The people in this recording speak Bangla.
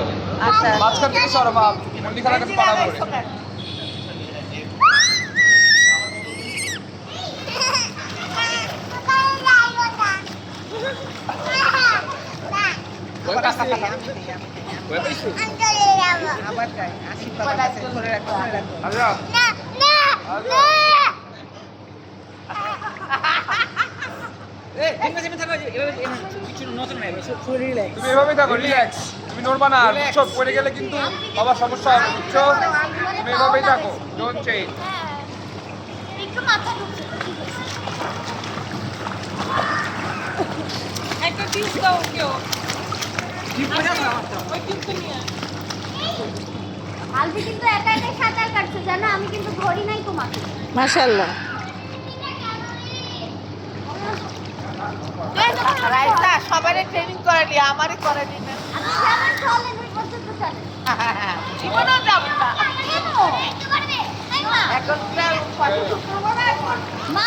বুঝছো? আচ্ছা মাঝখান থেকে সরো মা, মল্লিখার কাছে পাড়া পড়ে। ওই পাশে ওই পাশে আবার যাই আশীর্বাদ আছে ধরে রাখো ধরে রাখো আচ্ছা তুমি এভাবেই থাকো, রিল্যাক্স। তুমি নড়বা না, বুঝছো? পড়ে গেলে কিন্তু বাবার সমস্যা হবে, বুঝছো? তুমি এভাবেই থাকো, ডোন্ট চেঞ্জ। একটু মাথা ঢুকছে একটা টিউব দাও কেউ ওই টিউবটা নিয়ে আলবি কিন্তু একা একা সাঁতার কাটছে জানো, আমি কিন্তু ধরি নাই তোমাকে। মাশাআল্লাহ রাইসা সবারে ট্রেনিং করালি আমারে করালি না আপনি যেমন চলেন ওই পর্যন্ত চলেন। জীবনেও যাব না কেন? একটু করবে? এই মা। এখন প্রায় মা